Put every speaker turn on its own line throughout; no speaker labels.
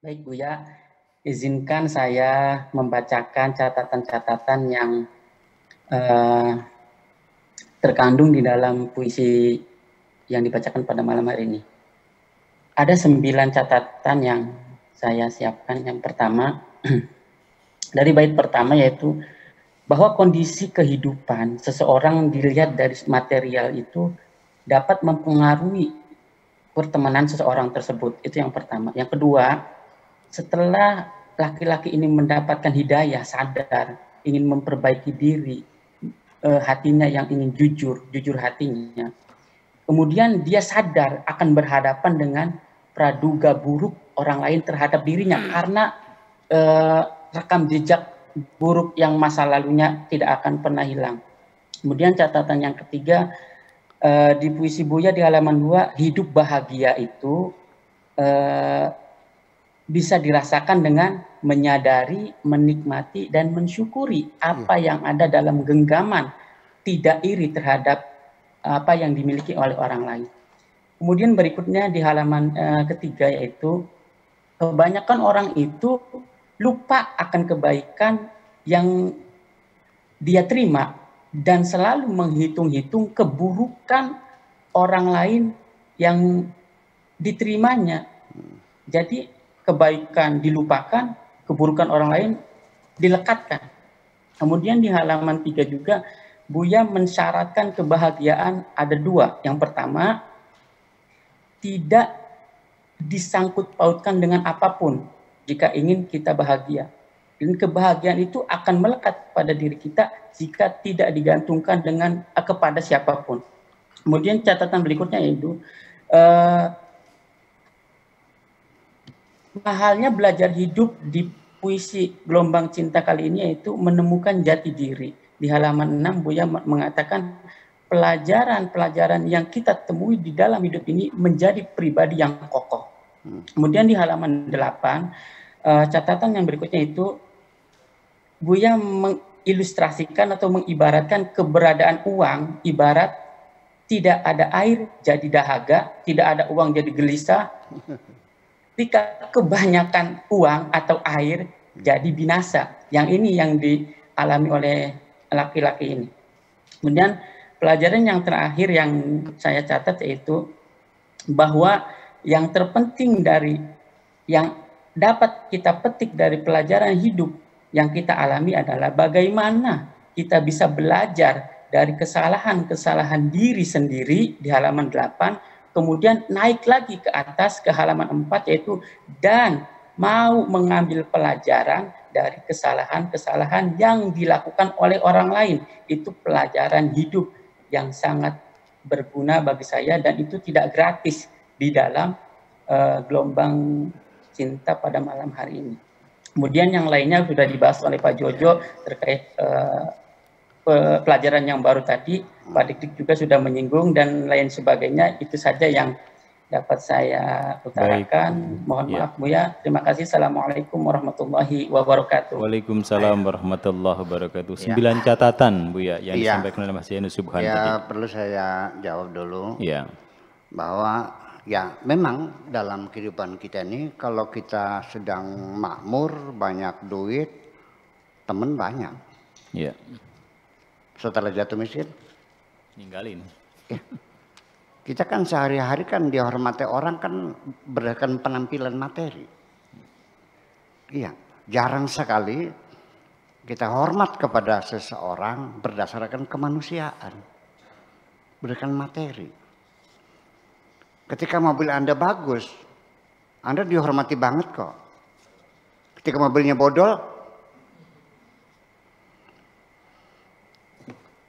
Baik Buya, izinkan saya membacakan catatan-catatan yang terkandung di dalam puisi yang dibacakan pada malam hari ini. Ada 9 catatan yang saya siapkan. Yang pertama, dari bait pertama yaitu bahwa kondisi kehidupan seseorang dilihat dari material itu dapat mempengaruhi pertemanan seseorang tersebut. Itu yang pertama. Yang kedua, setelah laki-laki ini mendapatkan hidayah, sadar, ingin memperbaiki diri, hatinya yang ingin jujur hatinya. Kemudian dia sadar akan berhadapan dengan praduga buruk orang lain terhadap dirinya karena rekam jejak buruk yang masa lalunya tidak akan pernah hilang. Kemudian catatan yang ketiga, di puisi Buya di halaman 2, hidup bahagia itu bisa dirasakan dengan menyadari, menikmati, dan mensyukuri apa yang ada dalam genggaman, tidak iri terhadap apa yang dimiliki oleh orang lain. Kemudian berikutnya di halaman ketiga yaitu kebanyakan orang itu lupa akan kebaikan yang dia terima dan selalu menghitung-hitung keburukan orang lain yang diterimanya. Jadi kebaikan dilupakan, keburukan orang lain dilekatkan. Kemudian di halaman 3 juga Buya mensyaratkan kebahagiaan ada 2. Yang pertama, tidak disangkut pautkan dengan apapun jika ingin kita bahagia. Dan kebahagiaan itu akan melekat pada diri kita jika tidak digantungkan dengan kepada siapapun. Kemudian catatan berikutnya yaitu mahalnya belajar hidup di puisi Gelombang Cinta kali ini yaitu menemukan jati diri. Di halaman 6 Buya mengatakan pelajaran-pelajaran yang kita temui di dalam hidup ini menjadi pribadi yang kokoh. Kemudian di halaman 8 catatan yang berikutnya itu Buya mengilustrasikan atau mengibaratkan keberadaan uang ibarat tidak ada air jadi dahaga, tidak ada uang jadi gelisah. Ketika kebanyakan uang atau air jadi binasa. Yang ini yang dialami oleh laki-laki ini. Kemudian pelajaran yang terakhir yang saya catat yaitu bahwa yang terpenting dari yang dapat kita petik dari pelajaran hidup yang kita alami adalah bagaimana kita bisa belajar dari kesalahan-kesalahan diri sendiri di halaman 8, kemudian naik lagi ke atas ke halaman 4 yaitu dan mau mengambil pelajaran dari kesalahan-kesalahan yang dilakukan oleh orang lain. Itu pelajaran hidup yang sangat berguna bagi saya dan itu tidak gratis di dalam Gelombang Cinta pada malam hari ini. Kemudian yang lainnya sudah dibahas oleh Pak Jojo terkait pelajaran yang baru tadi. Pak Dik juga sudah menyinggung dan lain sebagainya. Itu saja yang dapat saya utarakan. Mohon maaf Buya. Terima kasih. Assalamualaikum warahmatullahi wabarakatuh.
Waalaikumsalam warahmatullahi wabarakatuh. 9 catatan Buya yang disampaikan oleh Mas Yanus Subhan tadi.
Perlu saya jawab dulu.
Bahwa
memang dalam kehidupan kita ini kalau kita sedang makmur, banyak duit, teman banyak. Setelah jatuh miskin,
ninggalin.
Kita kan sehari-hari kan dihormati orang kan berdasarkan penampilan materi. Jarang sekali kita hormat kepada seseorang berdasarkan kemanusiaan, berdasarkan materi. Ketika mobil Anda bagus, Anda dihormati banget kok. Ketika mobilnya bodol,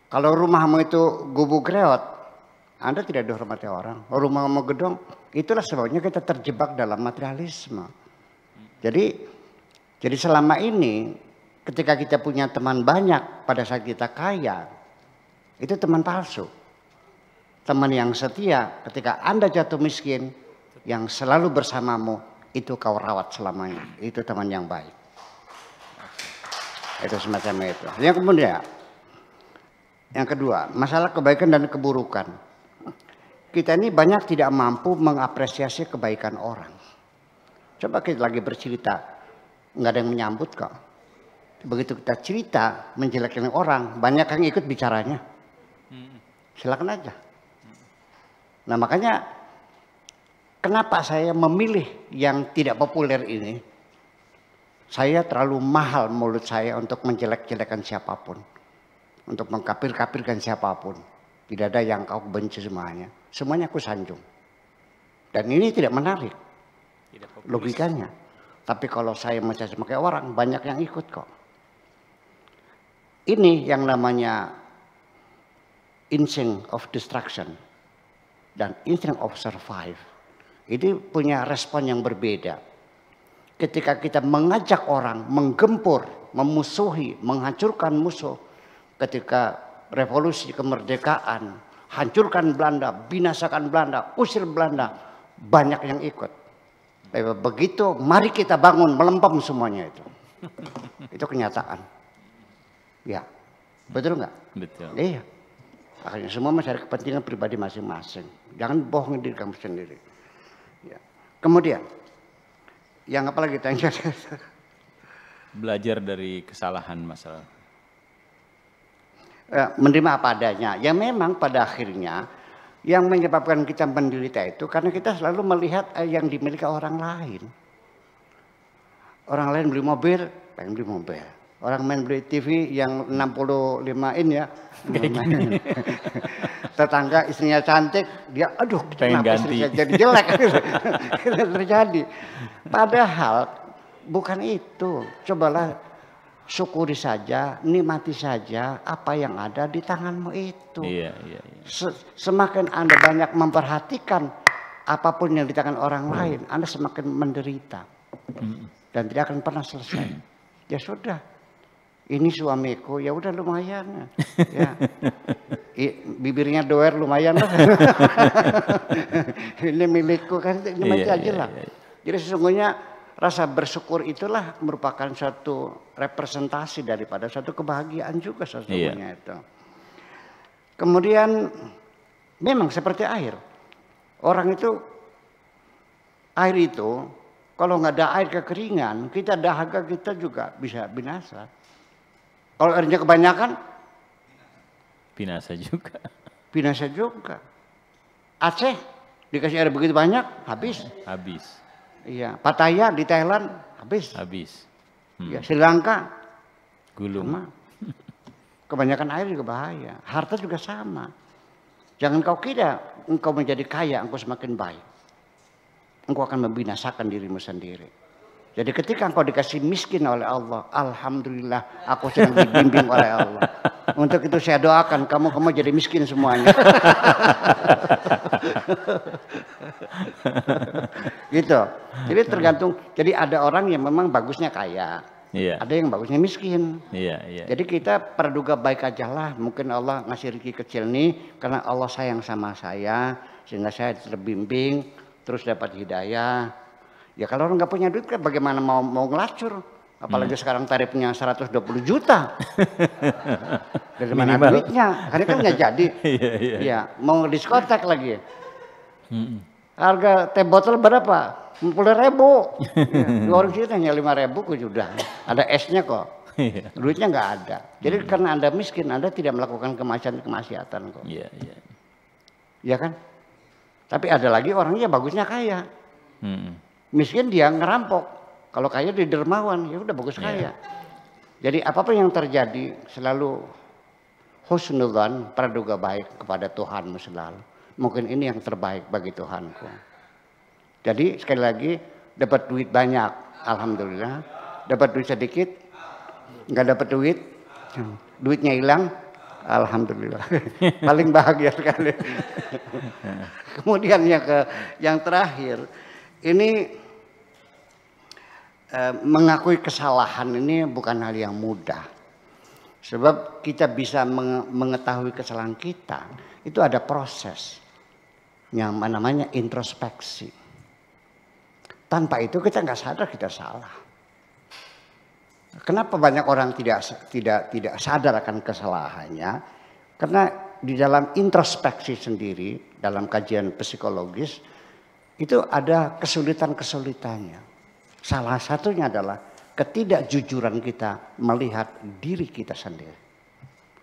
kalau rumahmu itu gubuk reot, Anda tidak dihormati orang. Rumahmu gedong, itulah sebabnya kita terjebak dalam materialisme. Jadi selama ini ketika kita punya teman banyak pada saat kita kaya, itu teman palsu. Teman yang setia ketika Anda jatuh miskin, yang selalu bersamamu, itu kau rawat selamanya. Itu teman yang baik. Itu semacam itu. Yang kemudian, yang kedua, masalah kebaikan dan keburukan. Kita ini banyak tidak mampu mengapresiasi kebaikan orang. Coba kita lagi bercerita, nggak ada yang menyambut kok. Begitu kita cerita menjelekkan orang, banyak yang ikut bicaranya. Silakan aja. Nah makanya kenapa saya memilih yang tidak populer ini? Saya terlalu mahal mulut saya untuk menjelek-jelekan siapapun. Untuk mengkapir-kapirkan siapapun. Tidak ada yang kau benci semuanya. Semuanya aku sanjung. Dan ini tidak menarik logikanya. Tapi kalau saya mencaci maki orang, banyak yang ikut kok. Ini yang namanya instinct of destruction dan instinct of survive. Ini punya respon yang berbeda. Ketika kita mengajak orang, menggempur, memusuhi, menghancurkan musuh. Ketika revolusi kemerdekaan, hancurkan Belanda, binasakan Belanda, usir Belanda, banyak yang ikut. Begitu, mari kita bangun, melempem semuanya itu. Itu kenyataan. Ya, betul nggak?
Betul.
Iya. Akhirnya semua mencari kepentingan pribadi masing-masing. Jangan bohongin diri kamu sendiri. Ya. Kemudian, yang apa lagi tanya?
Belajar dari kesalahan masalah.
Menerima apa adanya. Ya memang pada akhirnya yang menyebabkan kita menderita itu karena kita selalu melihat yang dimiliki orang lain. Orang lain beli mobil, pengen beli mobil. Orang main beli TV yang 65 in ya. Tetangga istrinya cantik, dia aduh kenapa istrinya jadi jelek. Terjadi. Padahal bukan itu. Cobalah syukuri saja, nikmati saja apa yang ada di tanganmu itu.
Iya.
Semakin Anda banyak memperhatikan apapun yang di tangan orang lain, Anda semakin menderita. Dan tidak akan pernah selesai. Ya sudah, ini suamiku, ya udah lumayan. Ya. Bibirnya doer lumayan lah. Ini milikku kan, nikmati aja lah. Jadi sesungguhnya rasa bersyukur itulah merupakan satu representasi daripada satu kebahagiaan juga sesungguhnya itu. Kemudian memang seperti air. Orang itu, air itu kalau nggak ada air kekeringan, kita dahaga kita juga bisa binasa. Kalau airnya kebanyakan,
binasa juga.
Binasa juga. Aceh dikasih air begitu banyak, habis.
Habis.
Iya, Pattaya di Thailand habis.
Habis.
Ya, Sri Lanka
gulung.
Sama. Kebanyakan air juga bahaya. Harta juga sama. Jangan kau kira engkau menjadi kaya, engkau semakin baik. Engkau akan membinasakan dirimu sendiri. Jadi ketika engkau dikasih miskin oleh Allah, alhamdulillah aku sedang dibimbing oleh Allah. Untuk itu saya doakan kamu jadi miskin semuanya. Gitu. Jadi tergantung. Jadi ada orang yang memang bagusnya kaya.
Iya.
Ada yang bagusnya miskin.
Iya.
Jadi kita praduga baik aja lah. Mungkin Allah ngasih rezeki kecil nih karena Allah sayang sama saya sehingga saya terbimbing terus dapat hidayah. Ya kalau orang nggak punya duit kan bagaimana mau ngelacur? Apalagi sekarang tarifnya 120 juta. Dari mana duitnya? Karena kan nggak jadi. Iya. Mau diskotek lagi. Harga teh botol berapa? 50.000. Ya, orang sini hanya 5.000 kok sudah. Ada esnya kok. Duitnya nggak ada. Jadi karena Anda miskin, Anda tidak melakukan kemaksiatan kok.
Iya.
Iya kan? Tapi ada lagi orangnya bagusnya kaya. Miskin dia ngerampok. Kalau kaya dia dermawan, ya udah bagus kaya. Jadi apapun yang terjadi selalu husnudzan, praduga baik kepada Tuhanmu selalu. Mungkin ini yang terbaik bagi Tuhanku. Jadi sekali lagi dapat duit banyak, alhamdulillah. Dapat duit sedikit, nggak dapat duit, duitnya hilang, alhamdulillah. Paling bahagia sekali. Kemudian yang terakhir, ini mengakui kesalahan ini bukan hal yang mudah. Sebab kita bisa mengetahui kesalahan kita, itu ada proses yang namanya introspeksi. Tanpa itu kita nggak sadar kita salah. Kenapa banyak orang tidak sadar akan kesalahannya? Karena di dalam introspeksi sendiri, dalam kajian psikologis, itu ada kesulitan-kesulitannya. Salah satunya adalah ketidakjujuran kita melihat diri kita sendiri.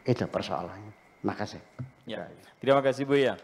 Itu persoalannya. Makasih.
Ya. Terima kasih Buya.